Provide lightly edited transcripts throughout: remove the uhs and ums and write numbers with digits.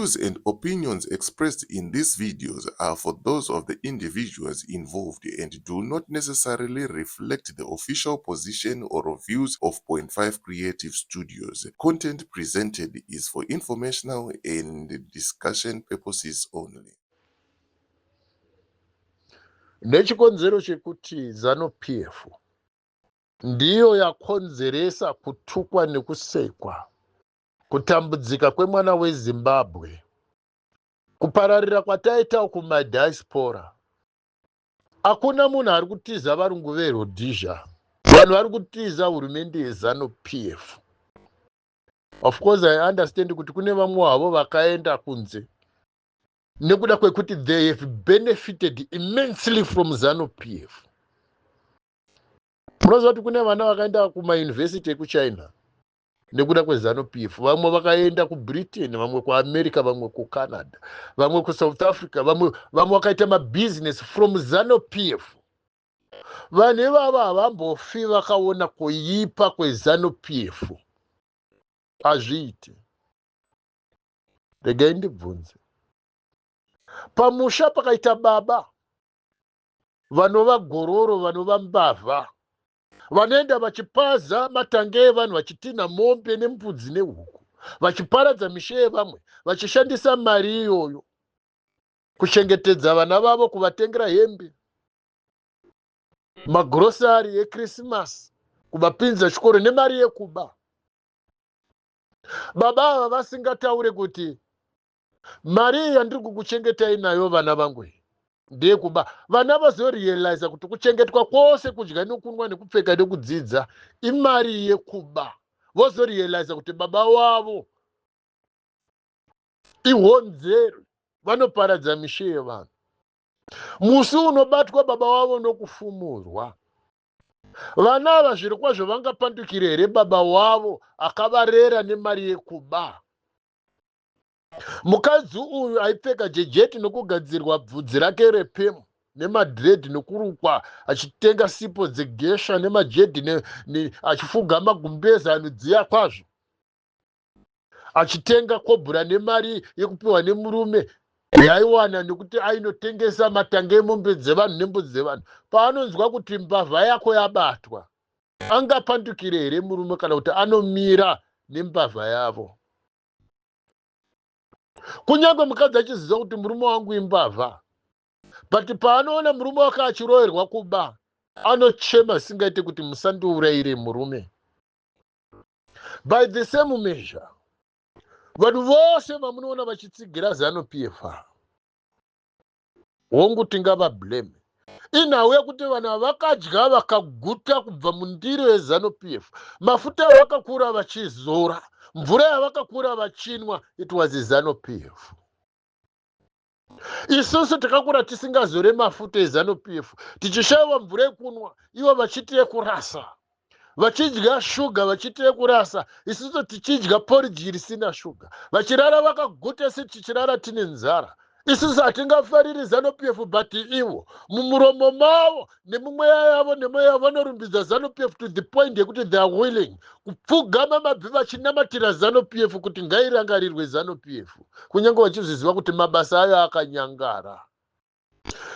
views and opinions expressed in these videos are for those of the individuals involved and do not necessarily reflect the official position or views of Point 5 Creative Studios. Content presented is for informational and discussion purposes only. Nechikonzero chekuti ZANU-PF ndiyo yakonzeresa kutukwa nekusekwa, kutambudzika kwemwana weZimbabwe, kupararira kwataita kumadiaspora. Hakuna munhu ari kutiza varungu veRhodesia, vanhu vari kutiza hurumende yeZANU-PF. Of course I understand kuti kune vamwe havo vakaenda kunze nekuda kwekuti they have benefited immensely from ZANU-PF. Munoziva kuti kune vana vakaenda kumayunivhesiti ekuchina nekuda kweZANU-PF, vamwe vakaenda kuBritain, vamwe kuAmerica, vamwe kuCanada, vamwe kuSouth Africa, vamwe vakaita mabusiness from ZANU-PF. Vanhu ivavo havambofi vakaona kuipa kweZANU-PF. Hazviiti. Regai ndibvunze. Pamusha pakaita baba, vanova gororo, vanova mbavha, vanoenda vachipaza matange evanhu, vachitinha mombe nembudzi nehuku, vachiparadza mishe yevamwe, vachishandisa mari iyoyo kuchengetedza vana vavo, kuvatengera hembe, magrosari eKrisimasi, kuvapinza chikoro nemari yekuba. Baba ava vasingataure kuti mari yandiri kukuchengetai nayo vana vangu ndeyekuba, vana vazorealize kuti kuchengetwa kwose, kudya nokunwa nekupfeka nekudzidza imari yekuba. Vozorealize kuti baba wavo ihonzero, vanoparadza mishe yevanhu. Musi unobatwa baba wavo nokufumurwa, vana ava zviri kwazvo vangapandukire here baba wavo akavarera nemari yekuba? Mukadzi uyu aipfeka jejeti nokugadzirwa bvudzi rake repemu nemadhredhi nokurukwa, achitenga sipo dzegesha nemajedhi achifuga magumbeza anodziya kwazvo, achitenga kobhura nemari yekupiwa nemurume yaiwana nekuti ainotengesa matange emombe dzevanhu nembudzi dzevanhu. Paanonzwa kuti mbavha yako yabatwa, angapandukire here murume kana kuti anomira nembavha yavo? Kunyange mukadzi achiziva kuti murume wangu imbavha, but paanoona murume wake achiroverwa kuba, anochema singaite kuti musandiurayire murume. By the same measure, vanhu vose vamunoona vachitsigira ZANU-PF hongu tingavablame. Inhau yekuti vanhu vakadya vakaguta kubva mundiro yeZANU-PF, mafuta avakakura vachizora, mvura yavakakura vachinwa, it was ZANU-PF. Isusu takakura tisingazore mafuta eZANU-PF, tichishayiwa mvura yekunwa, ivo vachiti yekurasa, vachidya shuga vachiti yekurasa, isusu tichidya porridge risina shuga, vachirara vakaguta, isi tichirara tine nzara. Isusu hatingafariri ZANU-PF, but ivo mumuromo mavo nemumweya yavo nemweya yavo vanorumbidza ZANU-PF to the point yekuti they are willing kupfugama mabvi vachinamatira ZANU-PF kuti ngairangarirwe ZANU-PF, kunyange vachizviziva kuti mabasa ayo akanyangara.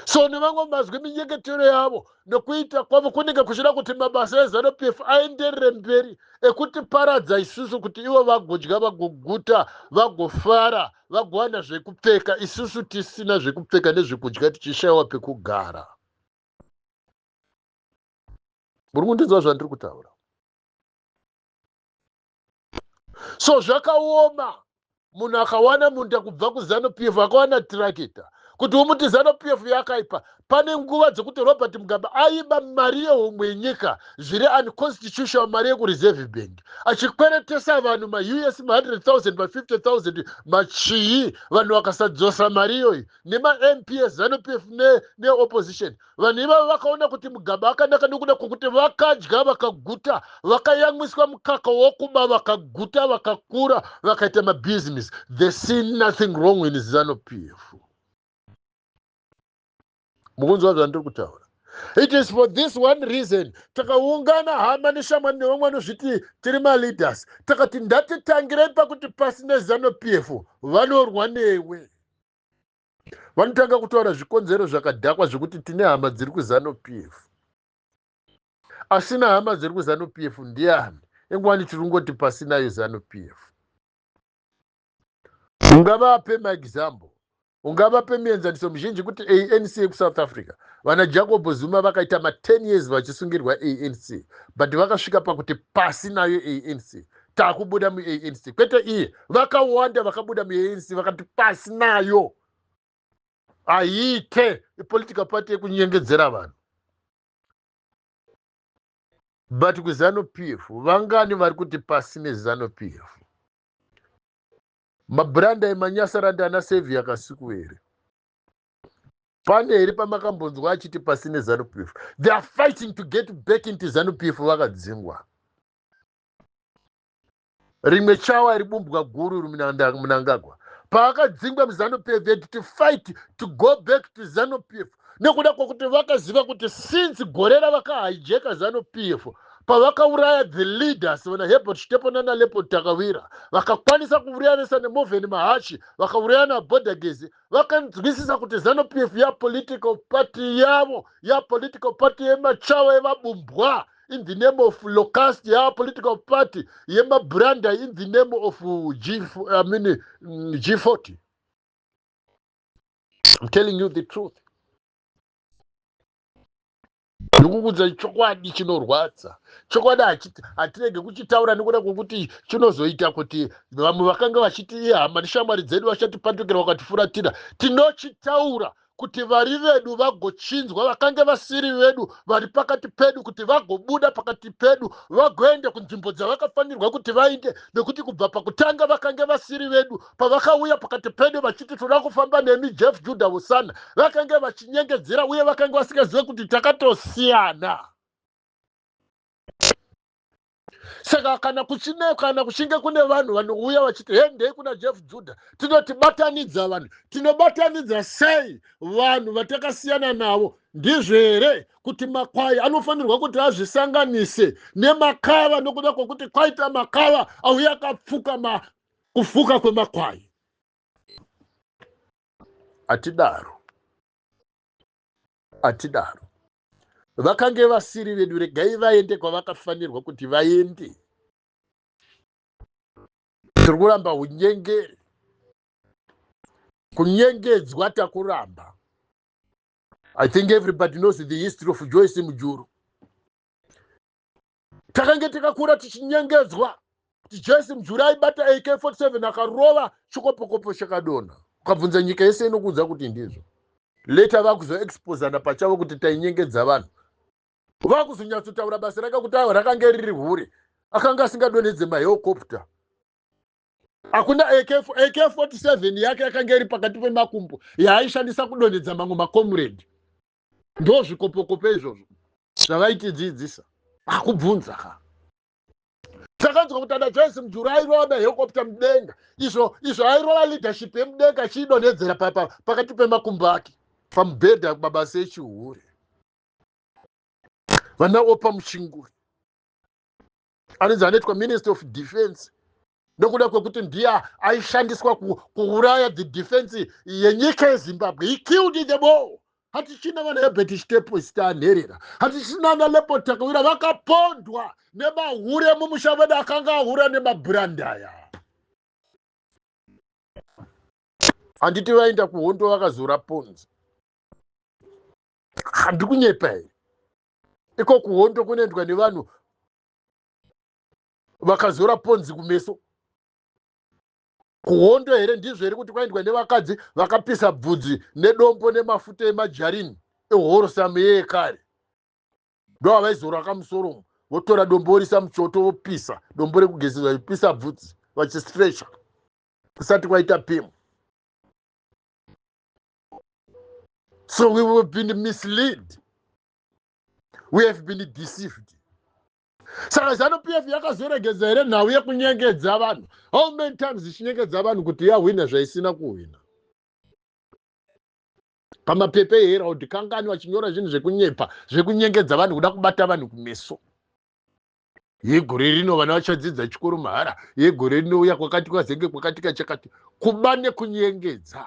So nevamwe mazwi minyengetero yavo nokuita kwavo kunenge kuchida kuti mabasa eZANU-PF aenderere mberi, ekuti paradza isusu kuti ivo vagodya, vagoguta, vagofara, vagowana zvekupfeka, isusu tisina zvekupfeka nezvekudya, tichishayiwa pekugara. Muri kundinzwa zvandiri kutaura? So zvakaoma munhu akawana munda kubva kuZANU-PF, akawana tirakita kuti umuti ZANU-PF yakaipa. Pane nguva dzekuti Robert Mugabe aiba mari yehomwe yenyika, zviri unconstitutional, mari yekureserve bank, achikweretesa vanhu maUS ma100,000 ma50,000 machii, vanhu vakasadzosa mari iyoyi, nemaMPs ZANU-PF neopposition. Vanhu ivavo vakaona kuti Mugabe akanaka nokuda kwokuti vakadya vakaguta, vakayamwiswa mukaka wokuba, vakaguta, vakakura, vakaita mabusiness. They see nothing wrong in ZANU-PF. Mukunzwa zvandiri kutaura. It is for this one reason takaungana hama neshamwani nevamwe vanozviti tiri maleaders takati ndatitangirei pakuti pasina ZANU-PF vanorwa newe. Vanotanga kutaura zvikonzero zvakadhakwa zvekuti tine hama dziri kuZANU-PF. Asina hama dziri kuZANU-PF ndiani? Engwani tirungoti pasinayo ZANU-PF. Ungavape maexample, ungavape mienzaniso mizhinji kuti ANC yekusouth Africa vana Jacob Zuma vakaita 10 years vachisungirwa ANC, but vakasvika pakuti pasinayo ANC takubuda mu-ANC. Kwete iye, vakawanda vakabuda mu-ANC vakati pasinayo. Aite ipolitical party yekunyengedzera vanhu. But kuZANU-PF vangani vari kuti pasine ZANU-PF? Mabranda emanyasaranda ana Sevia Kasuku here. Pane here pamakambonzwa achiti pasine ZANU-PF. They are fighting to get back into ZANU-PF vakadzingwa. Rimwe chawa ribumbwa guru munangagwa. Paakadzingwa muZANU-PF to fight to go back to ZANU-PF. Nekuda kwokuti vakaziva kuti since gorera vakahijeka ZANU-PF pavakauraya the leaders vana Herbert Chitepo nana Leopold Takawira vakakwanisa kuurayanisa neMoven Mahachi vakauraya naBodagezi vakanzwisisa kuti ZANU-PF ya political party yavo ya political party yemachawa evabumbwa in the name of Locust ya political party yemabranda in the name of G40. I'm telling you the truth. Ndikukudza chokwadi chinorwadza. Chokwadi hatirege kuchitaura nekuda kwokuti chinozoita kuti vamwe vakanga vachiti hama neshamwari dzedu vachatipandukira vakatifuratira. Tinochitaura kuti vari vedu vagochinzwa vakange vasiri vedu vari pakati pedu kuti vagobuda pakati pedu vagoende kunzvimbo dzavakafanirwa kuti vainde, nekuti kubva pakutanga vakange vasiri vedu pavakauya pakati pedu vachiti toda kufamba nemi Jeff Judah Usana vakange vachinyengedzera uye vakange vasingazive kuti takatosiyana. Saka kana kuchinge kune vanhu vanouya vachiti hendei kuna Jeff Judah tinotibatanidza vanhu, tinobatanidza sei vanhu vatakasiyana navo? Ndizvo here kuti makwai anofanirwa kuti azvisanganise nemakava nokuda kwokuti kwaita makava auya akapfuka kufuka kwemakwai? Atidaro. Vakange vasiri vedu regai vaende kwavakafanirwa kuti vaende. Tiri kuramba unyengeri, kunyengedzwa takuramba. I think everybody knows the history of Joyce Mujuru. Takange takakura tichinyengedzwa kuti Joyce Mujuru aibata AK47 akarova chikopokopo chakadona. Ukabvunza nyika yese inokudza kuti ndizvo. Later vakuzoexposana pachavo kuti tainyengedza vanhu. Vakuzonyatsotaura basa rakakuti rakange riri hure, akanga asingadonedze mahelicopter. Hakuna AK47 yake yakanga iri pakati pemakumbo yaaishandisa kudonedza mamwe makomrade. Ndo zvikopokopo izvozvo zvavaitidzidzisa. Hakubvunza ka. Takanzwa kuti ana Joyce Mujuru airova mahelicopter mudenga. Izvo airova leadership yemudenga achidonedzera pakati pemakumbo ake pamubhedha mabasa echihure. Vana Opa Muchinguri anonzi anoitwa Minister of Defense nokuda kwekuti ndiye aishandiswa kuuraya the defense yenyika yeZimbabwe. He killed them all. Hatichina vana Herbert Chitepo istanherera, hatichina na Leopold Takawira vakapondwa nemahure mumushaveda akanga ahura nemabrandaya. Handiti vaenda kuhondo vakazora ponzi. Handikunyepa here. Iko kuhondo kunoendwa nevanhu vakazora ponzi kumeso. Kuhondo here ndizvo here kuti kwaendwa nevakadzi vakapisa bvudzi nedombo nemafuta emajarini ehorosamu yekare. Ndo havaizora kamusoro votora dombo vorisa muchoto vopisa dombo rekugezesa vipisa bvudzi vachistretcha kusati kwaita pemu. So we have been misled. We have been deceived. Saka ZANU-PF yakazoregedza here nhau yekunyengedza vanhu. How many times ichinyengedza vanhu kuti yahwina zvaisina kuhwina? pamapepa eHerald kangani vachinyora zvinhu zvekunyepa zvekunyengedza vanhu kuda kubata vanhu kumeso. Yegore rino vana vachadzidza chikoro mahara, yegore rinouya kwakati kwazenge kwakati kachakati, kuba nekunyengedza.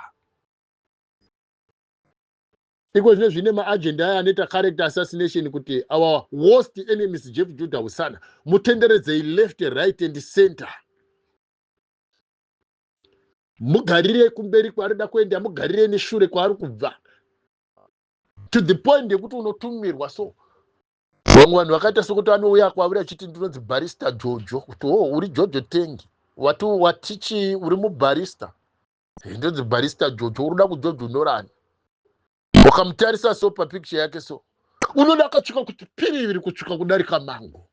Iko zvine zvine maagenda aya anoita character assassination kuti our worst enemies Jeff Judah Usana mutenderedzei left right and center. Mugarire kumberi kwarida kuenda, mugarire neshure kwari kubva, to the point yekuti unotumirwa. So vamwe vanhu vakaita sokuti anouya kwauri achiti ndinonzi barista Jojo, kuti uri Jojo Tengi, watichi uri mubarista, ndinonzi barista Jojo, uruda kujojo norani. Wakamutarisa so papicture yake so unoda akatsvuka kuti piriviri kutsvuka kudarika mango,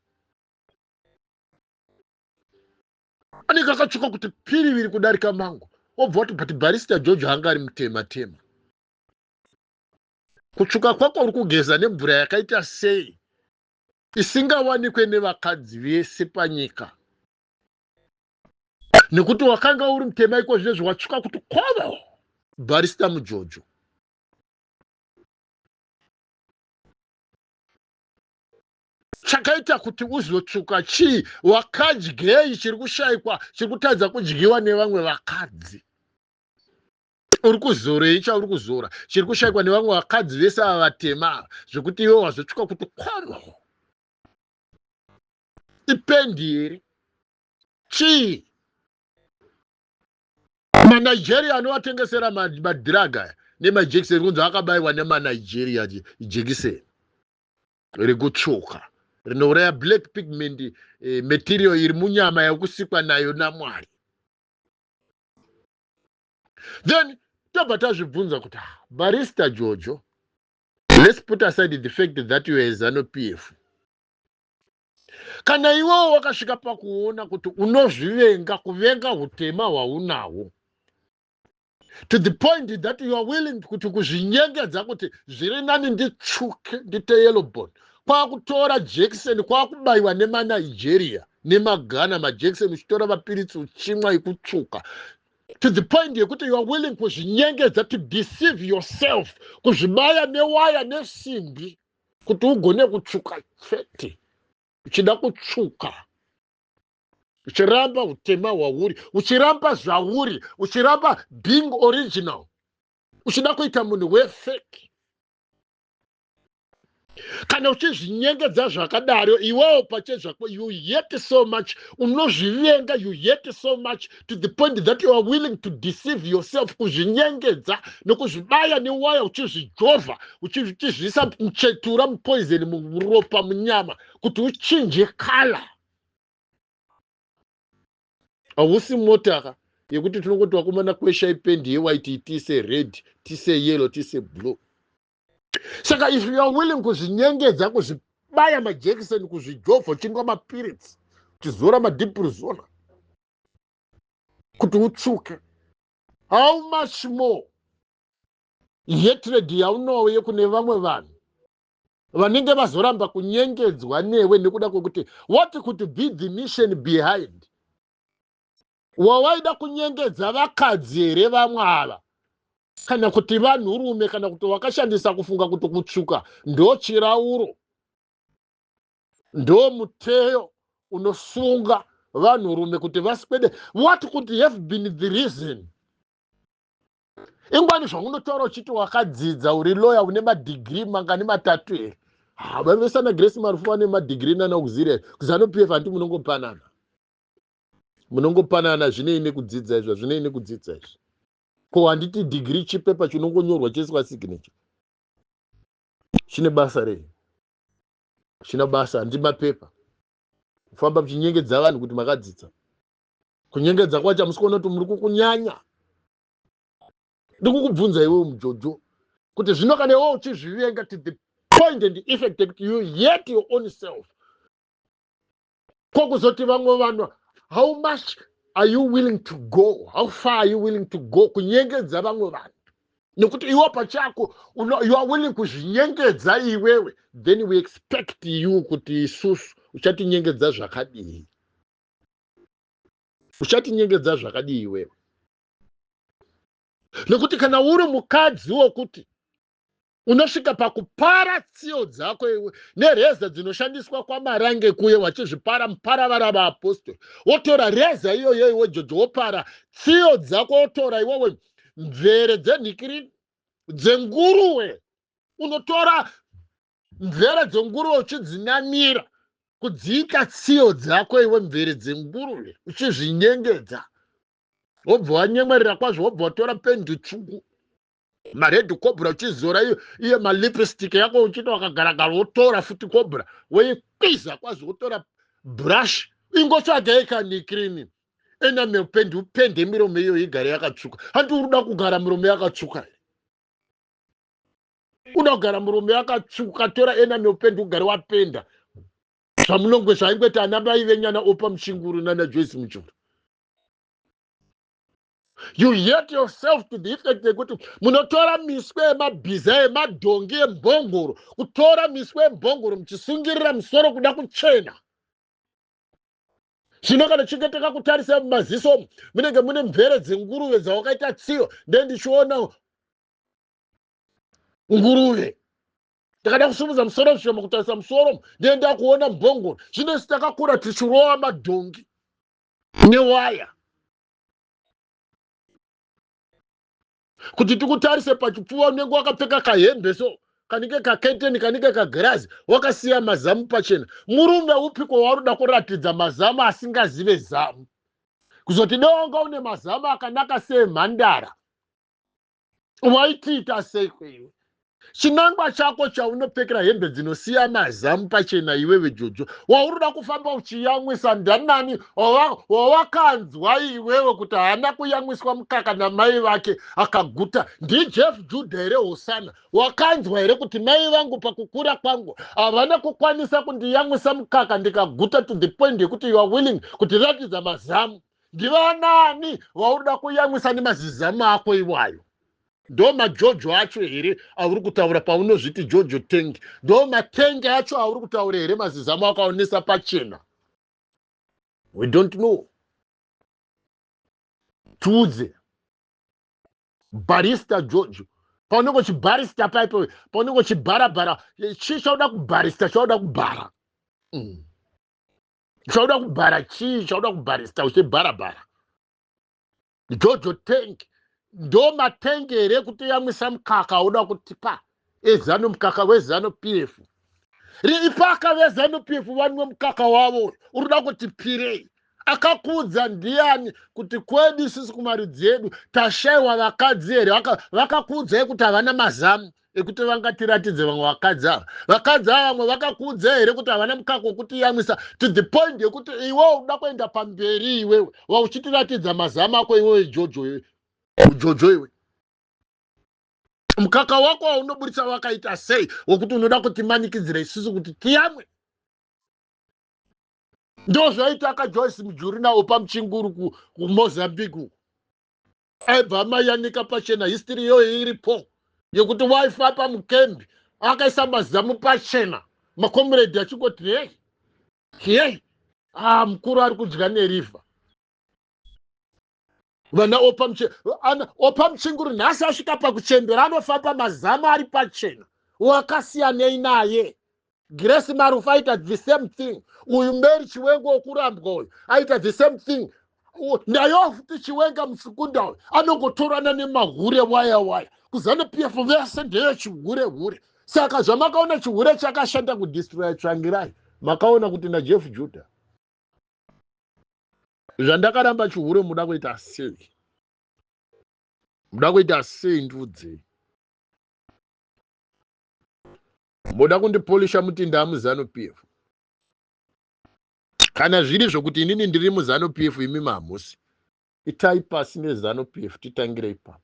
anenge akatsvuka kuti piriviri kudarika mango. Wobva wati but barista Jojo hanga ari mutema tema. Kutsvuka kwako uri kugeza nemvura yakaita sei isingawanikwe nevakadzi vese panyika, nekuti wakanga uri mutema iko zvinezvi watsvuka kuti kwava barista muJojo. Chakaita kuti uzotsvuka chii? Wakadyei chiri kushayikwa, chiri kutadza kudyiwa nevamwe vakadzi? Uri kuzorei chauri kuzora chiri kushayikwa nevamwe vakadzi vese ava vatema, zvekuti iwe wazotsvuka kuti kwano ipendi here chii? MaNigeria anovatengesera madhiraga nemajekiseni kunzi akabayiwa nemanigeria jekiseni rekutsvuka rinouraya black pigment material iri munyama yekusikwa nayo naMwari. Then tobva tazvibvunza kuti barista Jojo, let's put aside the fact that you are ZANU-PF. Kana iwewo wakasvika pakuona kuti unozvivenga, kuvenga hutema hwaunahwo, to the point that you are willing kuti kuzvinyengedza kuti zviri nani nditsvuke ndite yellow bone, kwakutora jekiseni kwakubayiwa nemanigeria nemagana majekiseni uchitora mapiritsi uchimwa ikutsvuka, to the point yekuti you are willing kuzvinyengedza, to deceive yourself, kuzvibaya newaya nesimbi kuti ugone kutsvuka fete, uchida kutsvuka, uchiramba hutema hwauri, uchiramba zvauri, uchiramba being original, uchida kuita munhu wefake. Kana uchizvinyengedza zvakadaro iwewo pachezvako you hate so much, unozvivenga, you hate so much to the point that you are willing to deceive yourself, kuzvinyengedza nokuzvibaya newaya, uchizvijovha, uchizviisa muchetura mupoison muropa munyama kuti uchinje kala. Hausi motaka yekuti tinongoti wakomana kwesha ipendi yewaiti tise red, tise yellow, tise blue. Saka if you are willing kuzvinyengedza, kuzvibaya majekiseni, kuzvijovha, uchingwa mapiritsi, uchizora madhipurizona kuti utsvuke, how much more hatred yaunouye kune vamwe vanhu vanenge vazoramba kunyengedzwa newe nekuda kwekuti what could be the mission behind? Wawaida kunyengedza vakadzi here vamwe ava, kana kuti vanhurume, kana kuti wakashandisa kufunga kuti kutsvuka ndo chirauro, ndo muteyo unosunga vanhurume kuti vaswede? What could have been the reason? Ingwani zvaunotaura uchiti wakadzidza, uri lawyer, une madegree mangani matatu here. Vavesana Grace Marufu ane madegree nanauzire ZANU-PF handi munongopanana. Munongopanana zvinei nekudzidza izvo, zvinei nekudzidza izvo. Ko handiti degree chipepa chinongonyorwa choiswa signature chine basa rei? China basa, handi mapepa. Kufamba muchinyengedza vanhu kuti makadzidza. Kunyengedza kwacho hamusi kuona kuti muri kukunyanya. Ndikukubvunza iwewe muJojo kuti zvino kana iwewe uchizvivenga to the point and effect that you hate your own self, kwakuzoti vamwe vanhu, how much are you willing to go? How far are you willing to go kunyengedza vamwe vanhu? Nekuti iwe pachako you are willing kuzvinyengedza iwewe, then we expect you kuti isusu uchatinyengedza zvakadii? Uchatinyengedza zvakadii iwewe? Nekuti kana uri mukadzi wokuti unosvika pakupara tsiyo dzako iwe nereza dzinoshandiswa kwamarange kuye wachizvipara muparavara vaapostori. Wotora reza iyoyo iwe Jojo wopara tsiyo dzako, wotora iwewe mvere dzenhikiri dzenguruwe, unotora mvere dzenguruwe uchidzinamira kudziita tsiyo dzako iwe mvere dzenguruwe uchizvinyengedza. Wobva wanyemwerera kwazvo, wobva watora pendi tsvuku maredhi kobra uchizora iye malipstick yako uchita wakagaragara, wotora futi kobra weikwiza kwazvo, wotora brush ingotsvaga ikanikrini enamel pendi upende miromo iyo igare yakatsvuka. Handi uruda kugara miromo yakatsvuka here? Uda kugara miromo yakatsvuka, tora enamel pendi ugare wapenda zvamunongwe zvaingoti ana mai venyana Opa Muchinguru nana Joyce Muchuru. You hate yourself to the effect yekuti munotora miswe emabhiza emadhongi embongoro, kutora miswe embongoro muchisungirira musoro kuda kuchena. Zvino kana chinge takakutarisa mumaziso munenge mune mvere dzenguruve dzawakaita tsiyo, ndichiona nguruve. Takada kusumudza musoro zvishoma kutarisa musoro ndienda kuona mbongoro. Zvino isi takakura tichirova madhongi newaya. Kuti tikutarise pachipfuva unenge wakapfeka kahembe so kanike kaketeni kanike kagirazi wakasiya mazamu pachena. Murume upiko waruda kuratidza mazamu asingazive zamu, kuzoti donga une mazamu akanaka semhandara waitiita sei kwewe? Chinangwa chako chaunopfekera hembe dzinosiya mazamu pachena iwewe Jojo, wauruda kufamba uchiyamwisa ndanani wawakanzwa iwewe kuti haana kuyamwiswa mukaka namai vake akaguta? NdiJeff Judah here Hosana? Wakanzwa here kuti mai vangu pakukura kwangu havana kukwanisa kundiyamwisa mukaka ndikaguta to the point yekuti you are willing kutiratidza mazamu? Ndivanani wauruda kuyamwisa nemazizamu ako iwayo? Ndo majojo acho here auri kutaura paunozviti Jojo Tengi? Ndo matenge acho auri kutaura here mazizamu akaonesa pachena? We don't know. Tuudze barista Jojo, paunenge uchibarista paipo, paunenge uchibharabhara, chii chauda kubarista? Chauda kubhara chauda kubhara chii? Chauda kubarista uchibharabhara? Jojo Tengi ndo matenge here kutiyamwisa mukaka uda kutipa ezano, mukaka wezano PF ipaka vezano PF vanwe mukaka wavo uruda kutipirei? Akakuudza ndiani kuti kwedu sisi kumarudzi edu tashayiwa vakadzi here? Vakakuudzai kuti havana mazamu ekuti vangatiratidze vamwe vakadzi ava? Vakadzi ava vamwe vakakuudza here kuti havana mukaka wokutiyamwisa to the point yekuti iwewe uda kuenda pamberi iwewe wauchitiratidza mazamu ako iwewe Jojo iwe? Mukaka wako waunoburitsa wakaita sei wokuti unoda kutimanikidzira isusu kuti tiyamwe? Ndo zvaitaka Joyce Mujuru naOpa Muchinguru kuMozambique. Aibva amayanika pachena, history iyoyo iripo yekuti waifa pamukembi akaisa mazamu pachena, makomredi achingoti hey mukuru ari kudya neriva. Vana Opa Muchinguru nhasi asvika pakuchembera anofamba mazamu ari pachena. Wakasiyanei naye? Grace Marufu aita the same thing. Uyu Mary Chiwenga wokurambwa uyu aita the same thing. Nayo futi Chiwenga Musukunda uyu anongotorana nemahure waya kuzana PF vese ndeye chihure. Saka zvamakaona chihure chakashanda kudestroya Tsvangirai, makaona kuti naJeff Judah. Zvandakaramba chihure muda kuita sei? Muda kuita sei ndudzi? Muda kundipolisha mutinda muzano PF? Kana zviri zvokuti inini ndiri muzano PF imi mamusi, itai pasi nezano PF titangire ipapo.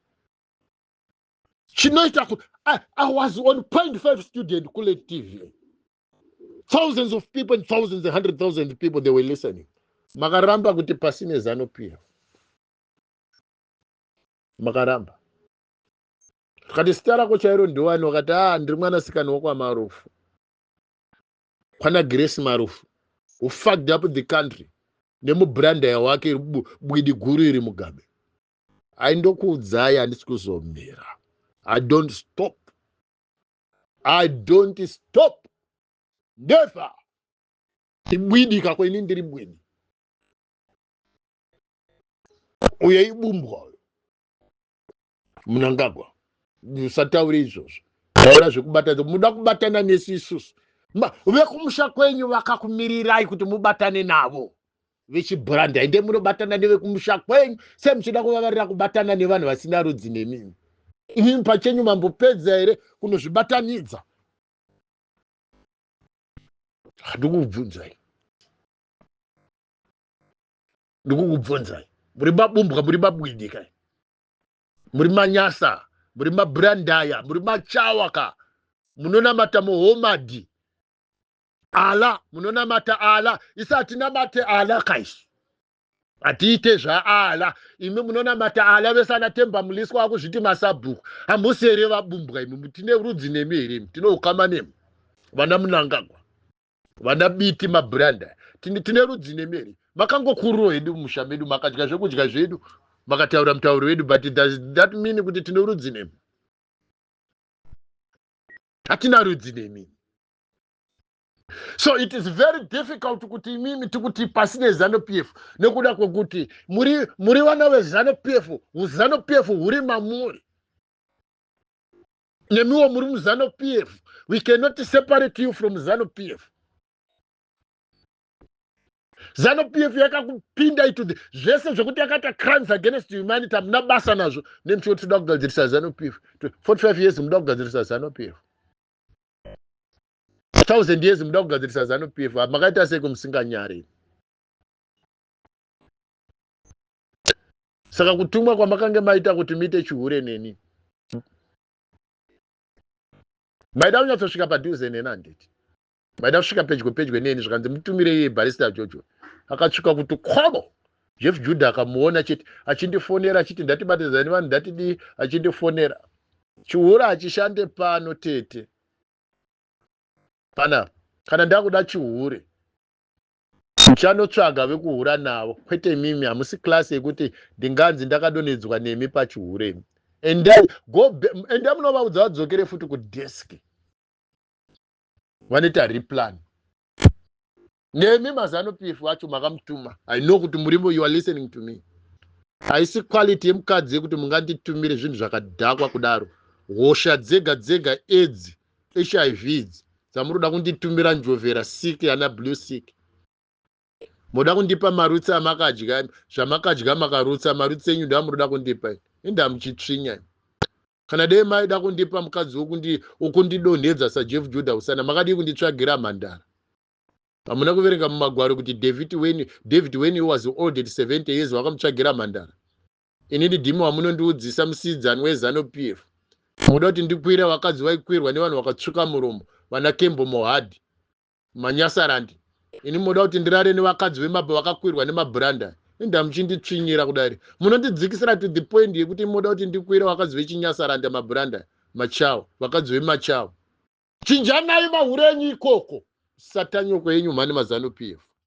Chinoita kuti I was on 0.5 student kule TV. Thousands of people and thousands and 100,000 people, they were listening. Makaramba kuti pasi nezano PF. Makaramba. Kati stara kuchairo ndiwani wakati ndiri mwanasikana wakwaMarufu. Kwana Grace Marufu who fucked up the country nemubranda yawake bwidi guru iri Mugabe. Aindokuudzai handisi kuzomira. I don't stop. I don't stop. Never. Ibwidika kweni ndiri bwidi. Uye ibumbwa. Mnangagwa. Usatauri izvozvo. Taura zvekubatana. Muda kubatana nesu isusu. Vekumusha kwenyu vakakumirirai kuti mubatane navo. Vechibhuranda ende munobatana nevekumusha kwenyu. Semuchida kuvavarira kubatana nevanhu vasina rudzi nemimi. Imimi pachenyu mambopedza here kunozvibatanidza. Ndikukubvunzai. Muri mabumbwa, muri mabwidika. Muri manyasa, muri mabrandaya, muri machawaka. Munonamata muhomadi. Ala, munonamata ala. Isa atinamate ala kaishi. Atiite zva ala. Imi munonamata ala vesana temba muliswa wako zviti masabhuku. Hamusere vabumbwa imi. Tine rudzi nemi here. Tine ukama nemi. Vana Mnangagwa. Vana biti mabranda. Tine rudzi nemi here. Makangokuru hedu musha medu. Makadya zvekudya zvedu. Makataura mutauro wedu. But does that mean kuti tine rudzi nemi? Hatina rudzi nemi. So it is very difficult kuti mimi tukuti pasine ZANU-PF nekuda kwekuti muri vana veZANU-PF, ZANU-PF huri mamuri. Nemiwo muri muZANU-PF. We cannot separate you from ZANU-PF. ZANU-PF yakakupinda itu zvese zvekuti yakaita crimes against humanity muna basa nazvo nemuchoti toda kugadzirisa ZANU-PF. 45 years muda kugadzirisa ZANU-PF. 1000 years muda kugadzirisa ZANU-PF. Makaita seko musinganyari. Saka kutumwa kwamakange maita kuti muite chihure neni. Maida kunyatsosvika padhuze neni handiti. Maida kusvika pedyo neni zvikanzi mutumire iye Barrister Jojo. Akatsvika kuti khobo. Jeff Judah akamuona chiti achindifonera achiti ndatibatidzana nevanhu ndatidi achindifonera. Chihure achishande pano tete. Kana ndakuda chihure. Chanotsvaga vekuhura navo. Kwete mimi hamusi klasi yekuti ndinganzi ndakadonedzwa nemi pachihure. Enda munovaudza vadzokere futi kudesk. Vanoita replan. Nemi maZANU-PF wacho makamutuma. I know kuti murimo you are listening to me. Haisi quality yemukadzi yekuti munganditumire zvinhu zvakadhakwa kudaro. Hosha dzega AIDS, HIVs. Zamuroda kunditumira njovera sick yana blue sick. Moda kundipa marutsa amakadya, zvamakadya makarutsa marutsa enyu ndamuroda kundipa. Inda muchitsvinya. Kana dai maida kundipa mukadzi wokundidonhedza saJeff Judah usana makadi kunditsvagira mhandara. Hamuna kuverenga mumagwaro kuti David when he was old at 70 years wakamutsvagira mhandara. Inini dhimi wamunondiudzisa musidzani weZANU-PF. Muda kuti ndikwire vakadzi vaikwirwa nevanhu vakatsvuka muromo. Vana Kembo Mohadi. Manyasarandi. Ini muda kuti ndirare nevakadzi vemabha vakakwirwa nemabranda. Inda muchinditsvinyira kudari. Munondidzikisira to the point yekuti muda kuti ndikwire vakadzi vechinyasaranda mabranda. Machawo. Vakadzi vemachawo. Chinjanai mahure enyu ikoko. Satanyoko yenyu mhani maZANU-PF.